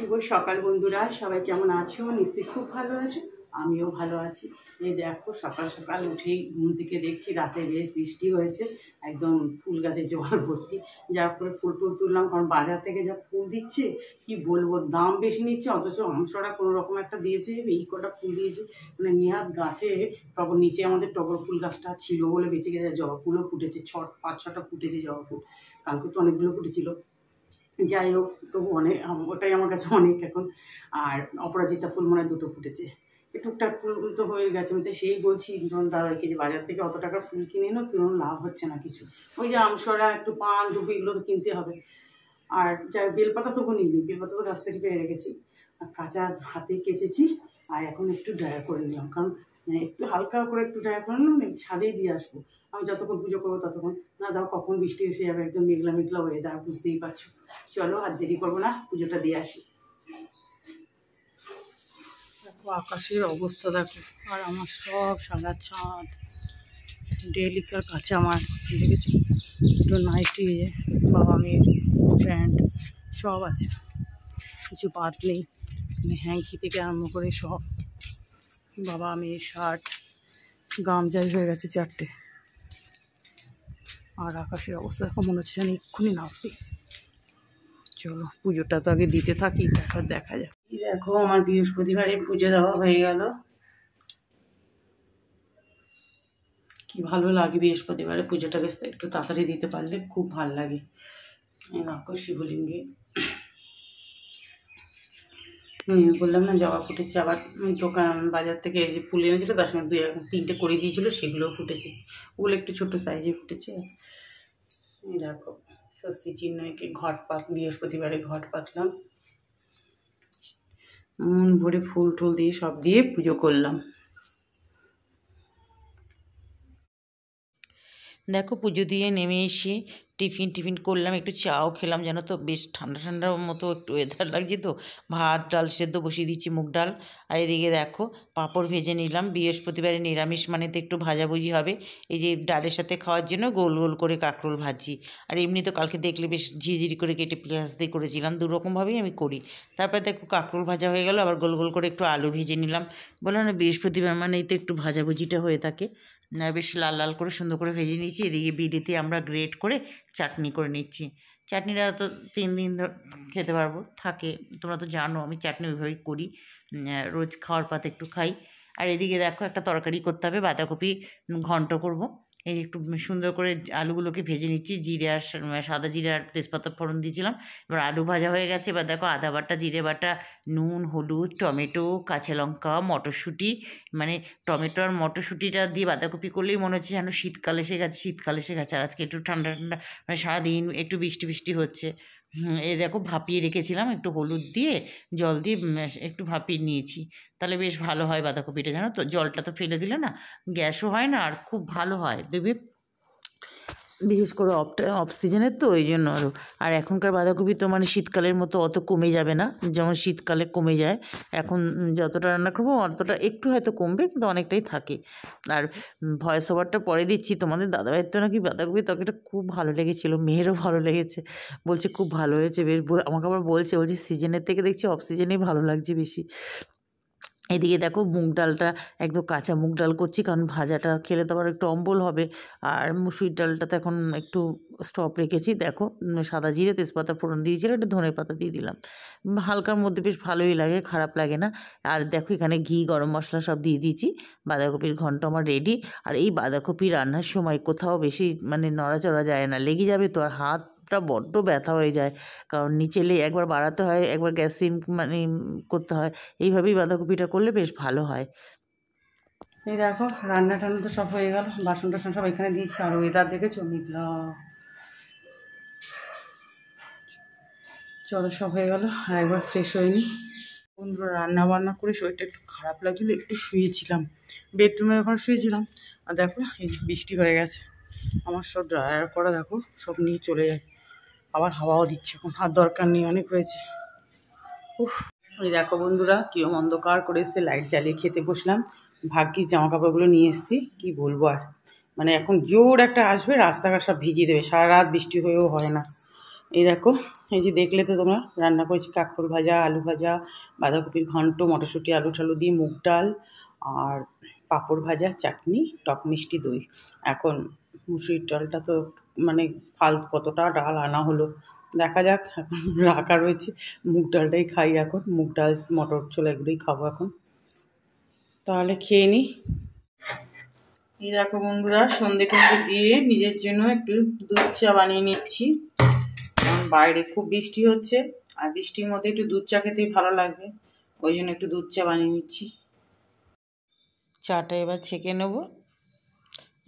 শুভ সকাল বন্ধুরা, সবাই কেমন আছো? নিশ্চয়ই খুব ভালো আছো, আমিও ভালো আছি। এই দেখো সকাল সকাল উঠেই ঘুম থেকে দেখছি রাতে বেশ বৃষ্টি হয়েছে, একদম ফুল গাছে জোয়ার ভর্তি। যার পরে ফুল টুল তুললাম, কারণ বাজার থেকে যা ফুল দিচ্ছে কি বলবো, দাম বেশি নিচ্ছে, অথচ আমসরা কোনো রকম একটা দিয়েছে, এই কটা ফুল দিয়েছে। মানে নেহাত গাছে টগর, নিচে আমাদের টগর ফুল গাছটা ছিল বলে বেঁচে গেছে, জবা ফুলও ফুটেছে, 5-6টা ফুটেছে জবা ফুল, কালকে তো অনেকগুলো ফুটেছিল। যাই হোক, তবু অনেক, ওটাই আমার কাছে অনেক এখন। আর অপরাজিতা ফুল মনে হয় 2টো ফুটেছে, টুকটাক ফুল তো হয়ে গেছে। আমি তো সেই বলছি যখন দাদাকে যে বাজার থেকে অত টাকার ফুল কিনে এনো, কোনো লাভ হচ্ছে না কিছু। ওই যে আমসরা, একটু পান দুবি, এগুলো তো কিনতে হবে। আর যা বেলপাতা তবু নিইনি, বেলপাতা তো গাছ থেকে পেয়ে রেখেছি। আর কাঁচা হাতে কেচেছি, আর এখন একটু ড্রাই করে নিলাম, কারণ একটু হালকা করে একটু ড্রাই করে নিলাম, ছাদেই দিয়ে আসবো। আমি যতক্ষণ পুজো করবো ততক্ষণ, না যাও কখন বৃষ্টি এসে যাবে, একদম মেঘলা মেঘলা ওয়েদার, বুঝতেই পারছো। চলো আর দেরি করবো না, পুজোটা দিয়ে আসি। দেখো আকাশের অবস্থা দেখো, আর আমার সব সাদা ছাদ, ডেলিকার কাছে আমার দেখেছি দুটো নাইটি, বাবা মেয়ের প্যান্ট সব আছে, কিছু বাদ নেই। হ্যাঙ্কি থেকে আরম্ভ করে সব, বাবা মেয়ের শার্ট গামজাই হয়ে গেছে 4টে। আর আকাশের অবস্থা দেখো, মনে হচ্ছে যেন এক্ষুনি নামবে। চলো পুজোটা তো আগে দিতে থাকি, তারপর দেখা যাক। দেখো আমার বৃহস্পতিবারে পুজো দেওয়া হয়ে গেল, কি ভালো লাগে বৃহস্পতিবারে পুজোটা, বেশ একটু তাড়াতাড়ি দিতে পারলে খুব ভালো লাগে। দেখো শিবলিঙ্গে বললাম না জবা ফুটেছে, আবার দোকান বাজার থেকে যে ফুল এনেছিল তার সঙ্গে 2-3টে করে দিয়েছিল, সেগুলোও ফুটেছে। ওগুলো একটু ছোট সাইজে ফুটেছে। দেখো স্বস্তি চিহ্ন এঁকে বৃহস্পতিবারে ঘট পাতলাম, মন ভরে ফুল টুল দিয়ে সব দিয়ে পুজো করলাম। দেখো পুজো দিয়ে নেমে এসে টিফিন করলাম, একটু চাও খেলাম, জানো তো বেশ ঠান্ডা ঠান্ডার মতো একটু ওয়েদার লাগছে, তো ভাত ডাল সেদ্ধ বসিয়ে দিচ্ছি, মুগ ডাল। আর এদিকে দেখো পাঁপড় ভেজে নিলাম, বৃহস্পতিবারে নিরামিষ মানে তো একটু ভাজাভুজি হবে। এই যে ডালের সাথে খাওয়ার জন্য গোল গোল করে কাঁকরোল ভাজি। আর এমনি তো কালকে দেখলে বেশ ঝিরিঝিরি করে কেটে পেঁয়াজ দিয়ে করেছিলাম, দুরকমভাবেই আমি করি। তারপর দেখো কাঁকরোল ভাজা হয়ে গেল, আবার গোল গোল করে একটু আলু ভেজে নিলাম। বললাম না বৃহস্পতিবার মানেই তো একটু ভাজাভুজিটা হয়ে থাকে। বেশ লাল লাল করে সুন্দর করে ভেজে নিয়েছি। এদিকে বিলিতে আমরা গ্রেট করে চাটনি করে নিচ্ছি। চাটনিটা তো 3 দিন খেতে পারবো, থাকে, তোমরা তো জানো আমি চাটনি ওইভাবেই করি, রোজ খাওয়ার পাতে একটু খাই। আর এদিকে দেখো একটা তরকারি করতে হবে, বাঁধাকপি ঘন্ট করব। এই একটু সুন্দর করে আলুগুলোকে ভেজে নিচ্ছি, জিরে আর সাদা জিরে আর তেজপাতা ফোড়ন দিয়েছিলাম। এবার আলু ভাজা হয়ে গেছে, এবার দেখো আদা বাটা, জিরে বাটা, নুন, হলুদ, টমেটো, কাঁচা লঙ্কা, মটরশুঁটি, মানে টমেটো আর মটরশুঁটিটা দিয়ে বাঁধাকপি করলেই মনে হচ্ছে যেন শীতকাল এসে গেছে। আর আজকে একটু ঠান্ডা ঠান্ডা, মানে সারাদিন একটু বৃষ্টি বৃষ্টি হচ্ছে। এই দেখো ভাপিয়ে রেখেছিলাম, একটু হলুদ দিয়ে জল দিয়ে একটু ভাপিয়ে নিয়েছি, তাহলে বেশ ভালো হয় বাঁধাকপিটা, জানো তো। জলটা তো ফেলে দিলে না গ্যাসও হয় না, আর খুব ভালো হয় দেখবে, বিশেষ করে অফ সিজনের তো ওই জন্য আরও। আর এখনকার বাঁধাকপি তো মানে শীতকালের মতো অত কমে যাবে না, যেমন শীতকালে কমে যায়। এখন যতটা রান্না করবো অতটা একটু হয়তো কমবে, কিন্তু অনেকটাই থাকে। আর ভয়েস ওভারটা পরে দিচ্ছি, তোমাদের দাদাভাইয়ের তো নাকি বাঁধাকপির তরকারিটা খুব ভালো লেগেছিলো, মেয়েরও ভালো লেগেছে, বলছে খুব ভালো হয়েছে বেশ। আমাকে আবার বলছে সিজনের থেকে দেখছি অফ সিজনেই ভালো লাগছে বেশি। এদিকে দেখো মুগ ডালটা একদম কাঁচা মুগ ডাল করছি, কারণ ভাজাটা খেলে তো আবার একটু অম্বল হবে। আর মুসুরির ডালটাতে এখন একটু স্টপ রেখেছি, দেখো সাদা জিরে তেজপাতা ফোড়ন দিয়েছিলাম, একটু ধনে পাতা দিয়ে দিলাম, হালকার মধ্যে বেশ ভালোই লাগে, খারাপ লাগে না। আর দেখো এখানে ঘি গরম মশলা সব দিয়ে দিয়েছি, বাঁধাকপির ঘন্ট আমার রেডি। আর এই বাঁধাকপি রান্নার সময় কোথাও বেশি মানে নড়াচড়া যায় না, লেগে যাবে তো, আর হাতটা বড্ড ব্যথা হয়ে যায়, কারণ নিচে একবার বাড়াতে হয়, একবার গ্যাস সিম মানে করতে হয়। এইভাবেই বাঁধাকপিটা করলে বেশ ভালো হয়। এই দেখো রান্না টান্না তো সব হয়ে গেল, বাসন টাসন সব এখানে দিয়েছি। আর ওয়েদার দেখেছো মেঘলা, চলো সব হয়ে গেল। আর একবার ফ্রেশ হয়নি বন্ধুরা, রান্না বান্না করে শরীরটা একটু খারাপ লাগছিলো, একটু শুয়েছিলাম, বেডরুমে ওখানে শুয়েছিলাম। আর দেখো এই বৃষ্টি হয়ে গেছে, আমার সব ড্রায়ার করা দেখো সব নিয়ে চলে যায়, আবার হাওয়াও দিচ্ছে, এখন হাত দরকার নেই, অনেক হয়েছে। উফ, ওই দেখো বন্ধুরা কিরম অন্ধকার করে এসছে, লাইট জ্বালিয়ে খেতে বসলাম। ভাগ্যিস জামা কাপড়গুলো নিয়ে এসেছি, কী বলবো আর, মানে এখন জোর একটা আসবে, রাস্তাঘাট সব ভিজিয়ে দেবে, সারা রাত বৃষ্টি হয়েও হয় না। এই দেখো, এই যে দেখলে তো তোমরা, রান্না করেছি কাঁকরোল ভাজা, আলু ভাজা, বাঁধাকপির ঘন্ট, মটরশুঁটি আলু ঠালু দিয়ে মুগ ডাল, আর পাঁপড় ভাজা, চাটনি, টক মিষ্টি, দই। এখন মুসুরির ডালটা তো মানে কতটা ডাল আনা হলো, দেখা যাক। এখন রাখা রয়েছে, মুগ ডালটাই খাই এখন, মুগ ডাল মটর ছোলা এগুলোই খাবো এখন। তাহলে খেয়ে নিই। এই দেখো বন্ধুরা, সন্ধে টন্ধে দিয়ে নিজের জন্য একটু দুধ চা বানিয়ে নিচ্ছি। কারণ বাইরে খুব বৃষ্টি হচ্ছে, আর বৃষ্টির মধ্যে একটু দুধ চা খেতেই ভালো লাগবে, ওই জন্য একটু দুধ চা বানিয়ে নিচ্ছি। চাটা এবার ছেঁকে নেব।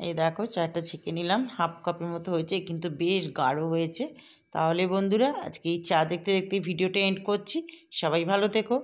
এই দেখো চাটা ছেঁকে নিলাম, হাফ কাপের মতো হয়েছে, কিন্তু বেশ গাঢ় হয়েছে। তাহলে বন্ধুরা, আজকে এই চা দেখতে দেখতে ভিডিওটা এন্ড করছি। সবাই ভালো থেকো।